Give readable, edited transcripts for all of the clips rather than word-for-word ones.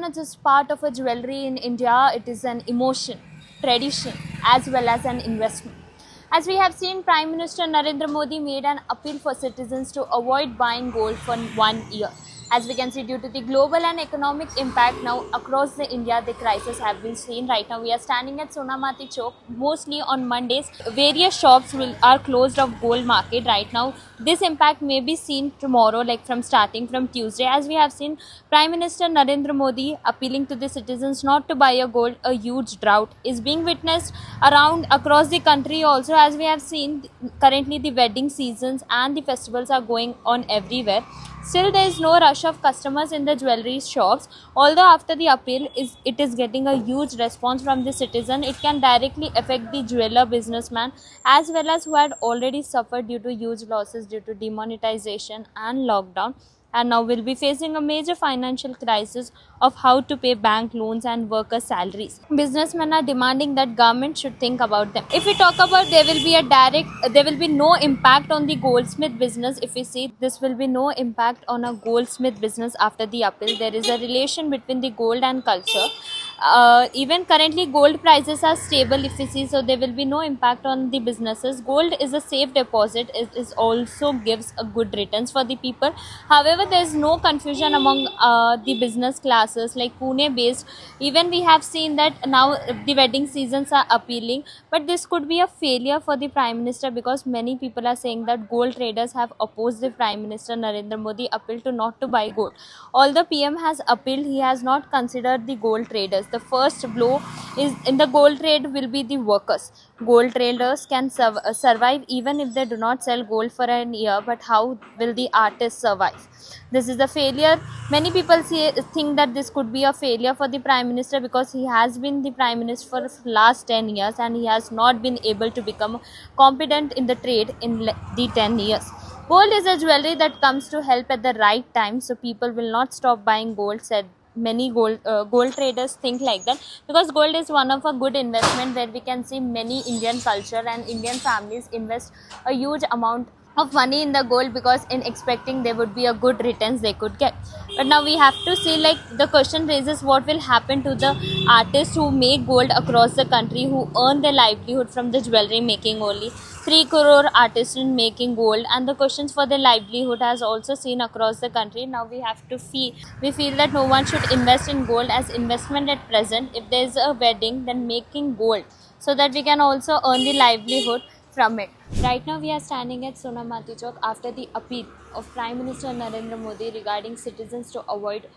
not just part of a jewelry in India, it is an emotion, tradition, as well as an investment. As we have seen, Prime Minister Narendra Modi made an appeal for citizens to avoid buying gold for 1 year. As we can see, due to the global and economic impact now across the India, the crisis have been seen. Right now, we are standing at Sonamati Chowk. Mostly on Mondays, various shops are closed of gold market. Right now, this impact may be seen tomorrow, like from starting from Tuesday. As we have seen, Prime Minister Narendra Modi appealing to the citizens not to buy a gold. A huge drought is being witnessed around across the country. Also, as we have seen, currently the wedding seasons and the festivals are going on everywhere. Still, there is no rush of customers in the jewelry shops. Although after the appeal, it is getting a huge response from the citizen. It can directly affect the jeweler businessman as well as who had already suffered due to huge losses due to demonetization and lockdown, and now will be facing a major financial crisis of how to pay bank loans and worker salaries. Businessmen are demanding that government should think about them. If we talk about, there will be no impact on the goldsmith business. If we see, this will be no impact on a goldsmith business after the appeal. There is a relation between the gold and culture. Even currently gold prices are stable, if we see, so there will be no impact on the businesses. Gold is a safe deposit. It is also gives a good returns for the people. However, there is no confusion among the business classes like Pune based. Even we have seen that now the wedding seasons are appealing, but this could be a failure for the Prime Minister, because many people are saying that gold traders have opposed the Prime Minister Narendra Modi appeal to not to buy gold. Although PM has appealed, he has not considered the gold traders. The first blow is in the gold trade will be the workers. Gold traders can survive even if they do not sell gold for an year, but how will the artists survive? This is the failure. Many people think that this could be a failure for the Prime Minister, because he has been the Prime Minister for the last 10 years and he has not been able to become competent in the trade in the 10 years. Gold is a jewelry that comes to help at the right time, so people will not stop buying gold, said many gold traders think like that, because gold is one of a good investment where we can see many Indian culture and Indian families invest a huge amount of money in the gold, because in expecting there would be a good returns they could get. But now we have to see, like, the question raises, what will happen to the artists who make gold across the country, who earn their livelihood from the jewelry making only. 3 crore artists in making gold, and the questions for their livelihood has also seen across the country. Now we have to we feel that no one should invest in gold as investment at present. If there is a wedding, then making gold, so that we can also earn the livelihood from it. Right now we are standing at Sonamati Chowk after the appeal of Prime Minister Narendra Modi regarding citizens to avoid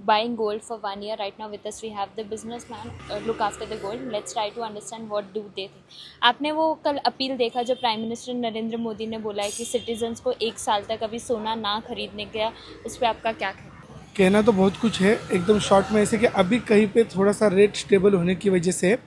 buying gold for 1 year. Right now with us we have the businessman look after the gold. Let's try to understand what do they think. आपने वो कल appeal देखा जो prime minister Narendra Modi ने बोला है कि citizens को 1 साल तक अभी सोना ना खरीदने का, उस पर आपका क्या कहना? कहना तो बहुत कुछ है, एकदम शॉर्ट में ऐसे कि अभी कहीं पे थोड़ा सा रेट स्टेबल होने की वजह से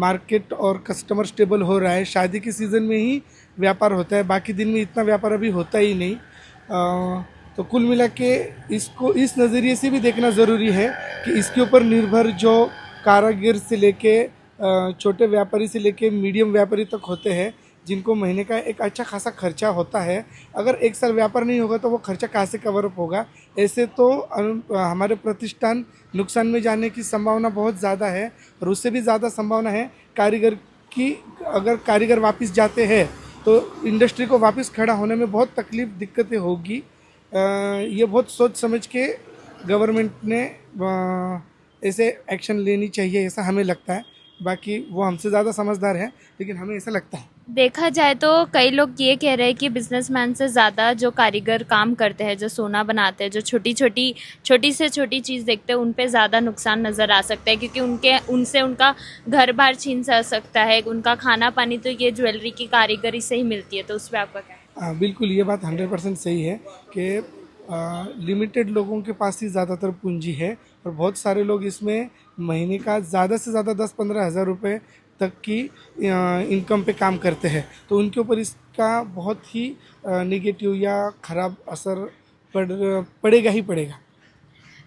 मार्केट और कस्टमर स्टेबल हो रहा है। शादी के सीज़न में ही व्यापार होता है, बाकी दिन में इतना व्यापार अभी होता ही नहीं। तो कुल मिला के इसको इस नज़रिए से भी देखना ज़रूरी है कि इसके ऊपर निर्भर जो कारीगर से लेके छोटे व्यापारी से लेके मीडियम व्यापारी तक होते हैं, जिनको महीने का एक अच्छा खासा खर्चा होता है। अगर 1 साल व्यापार नहीं होगा तो वो खर्चा कहाँ से कवर अप होगा? ऐसे तो हमारे प्रतिष्ठान नुकसान में जाने की संभावना बहुत ज़्यादा है, और उससे भी ज़्यादा संभावना है कारीगर की। अगर कारीगर वापस जाते हैं तो इंडस्ट्री को वापस खड़ा होने में बहुत तकलीफ दिक्कतें होगी। ये बहुत सोच समझ के गवर्नमेंट ने ऐसे एक्शन लेनी चाहिए, ऐसा हमें लगता है। बाकी वो हमसे ज़्यादा समझदार है, लेकिन हमें ऐसा लगता है। देखा जाए तो कई लोग ये कह रहे हैं कि बिजनेसमैन से ज़्यादा जो कारीगर काम करते हैं, जो सोना बनाते हैं, जो छोटी से छोटी चीज़ देखते हैं, उन पे ज़्यादा नुकसान नज़र आ सकता है, क्योंकि उनसे उनका घर बार छीन सकता है, उनका खाना पानी तो ये ज्वेलरी की कारीगरी से ही मिलती है। तो उस पर आपका क्या है? बिल्कुल, ये बात 100% सही है कि लिमिटेड लोगों के पास ही ज़्यादातर पूंजी है, और बहुत सारे लोग इसमें महीने का ज़्यादा से ज़्यादा 10-15 हज़ार रुपये तक की इनकम पे काम करते हैं। तो उनके ऊपर इसका बहुत ही नेगेटिव या ख़राब असर पड़ेगा ही पड़ेगा।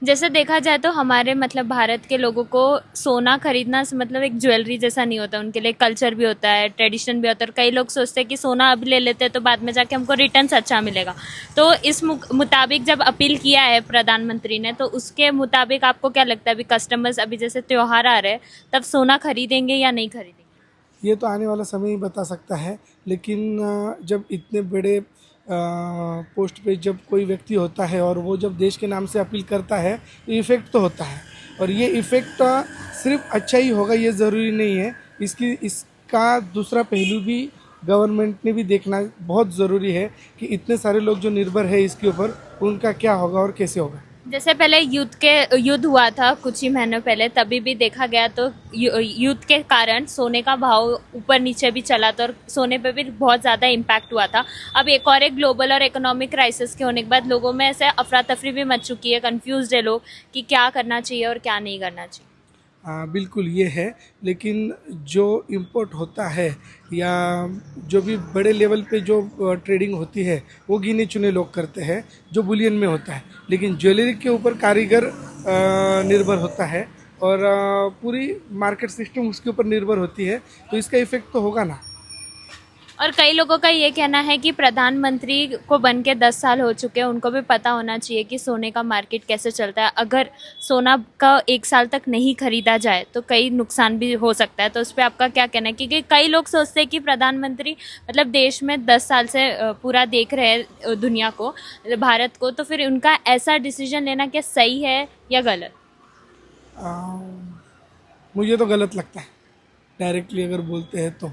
जैसे देखा जाए तो हमारे मतलब भारत के लोगों को सोना खरीदना मतलब एक ज्वेलरी जैसा नहीं होता, उनके लिए कल्चर भी होता है, ट्रेडिशन भी होता है। और कई लोग सोचते हैं कि सोना अभी ले लेते हैं तो बाद में जाके हमको रिटर्न्स अच्छा मिलेगा। तो इस मुताबिक जब अपील किया है प्रधानमंत्री ने, तो उसके मुताबिक आपको क्या लगता है अभी कस्टमर्स अभी जैसे त्योहार आ रहे हैं तब सोना खरीदेंगे या नहीं खरीदेंगे? ये तो आने वाला समय ही बता सकता है, लेकिन जब इतने बड़े पोस्ट पे जब कोई व्यक्ति होता है और वो जब देश के नाम से अपील करता है तो इफ़ेक्ट तो होता है। और ये इफ़ेक्ट सिर्फ अच्छा ही होगा ये ज़रूरी नहीं है, इसका दूसरा पहलू भी गवर्नमेंट ने भी देखना बहुत ज़रूरी है कि इतने सारे लोग जो निर्भर है इसके ऊपर, उनका क्या होगा और कैसे होगा। जैसे पहले युद्ध हुआ था कुछ ही महीनों पहले, तभी भी देखा गया तो युद्ध के कारण सोने का भाव ऊपर नीचे भी चला था और सोने पे भी बहुत ज़्यादा इम्पैक्ट हुआ था। अब एक ग्लोबल और इकोनॉमिक क्राइसिस के होने के बाद लोगों में ऐसे अफरा तफरी भी मच चुकी है, कंफ्यूज्ड है लोग कि क्या करना चाहिए और क्या नहीं करना चाहिए। हाँ बिल्कुल ये है, लेकिन जो इम्पोर्ट होता है या जो भी बड़े लेवल पे जो ट्रेडिंग होती है वो गिने चुने लोग करते हैं जो बुलियन में होता है, लेकिन ज्वेलरी के ऊपर कारीगर निर्भर होता है और पूरी मार्केट सिस्टम उसके ऊपर निर्भर होती है, तो इसका इफेक्ट तो होगा ना। और कई लोगों का ये कहना है कि प्रधानमंत्री को बन के 10 साल हो चुके हैं, उनको भी पता होना चाहिए कि सोने का मार्केट कैसे चलता है। अगर सोना का 1 साल तक नहीं खरीदा जाए तो कई नुकसान भी हो सकता है। तो उस पर आपका क्या कहना है? क्योंकि कई लोग सोचते हैं कि प्रधानमंत्री मतलब देश में 10 साल से पूरा देख रहे हैं दुनिया को, भारत को, तो फिर उनका ऐसा डिसीजन लेना क्या सही है या गलत? मुझे तो गलत लगता है, डायरेक्टली अगर बोलते हैं तो।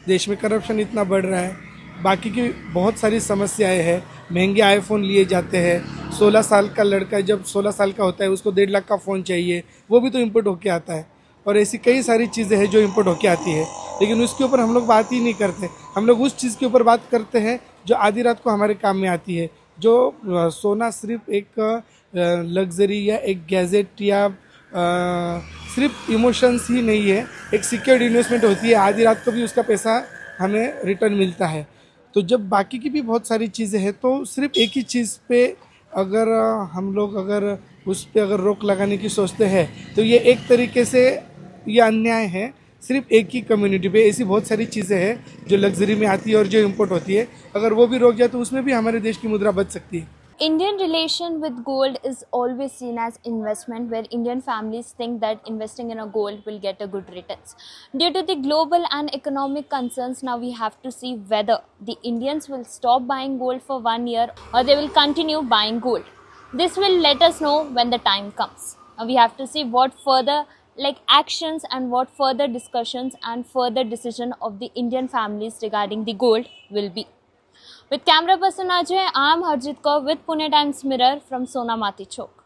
देश में करप्शन इतना बढ़ रहा है, बाकी की बहुत सारी समस्याएं हैं, महंगे आईफोन लिए जाते हैं। 16 साल का लड़का जब 16 साल का होता है उसको 1.5 लाख का फ़ोन चाहिए, वो भी तो इम्पोर्ट होके आता है। और ऐसी कई सारी चीज़ें हैं जो इम्पोर्ट होके आती है, लेकिन उसके ऊपर हम लोग बात ही नहीं करते। हम लोग उस चीज़ के ऊपर बात करते हैं जो आधी रात को हमारे काम में आती है। जो सोना सिर्फ एक लग्जरी या एक गैजेट या सिर्फ इमोशंस ही नहीं है, एक सिक्योर्ड इन्वेस्टमेंट होती है। आधी रात को भी उसका पैसा हमें रिटर्न मिलता है। तो जब बाकी की भी बहुत सारी चीज़ें हैं तो सिर्फ एक ही चीज़ पे अगर हम लोग अगर उस पे अगर रोक लगाने की सोचते हैं तो ये एक तरीके से ये अन्याय है। सिर्फ एक ही कम्युनिटी पे ऐसी बहुत सारी चीज़ें हैं जो लग्जरी में आती है और जो इम्पोर्ट होती है, अगर वो भी रोक जाए तो उसमें भी हमारे देश की मुद्रा बच सकती है। Indian relation with gold is always seen as investment, where Indian families think that investing in a gold will get a good returns. Due to the global and economic concerns, now we have to see whether the Indians will stop buying gold for 1 year or they will continue buying gold. This will let us know when the time comes. Now we have to see what further actions and what further discussions and further decision of the Indian families regarding the gold will be. With camera person Ajay, I am Harjit Kaur with Pune Times Mirror from Sonamati Chowk.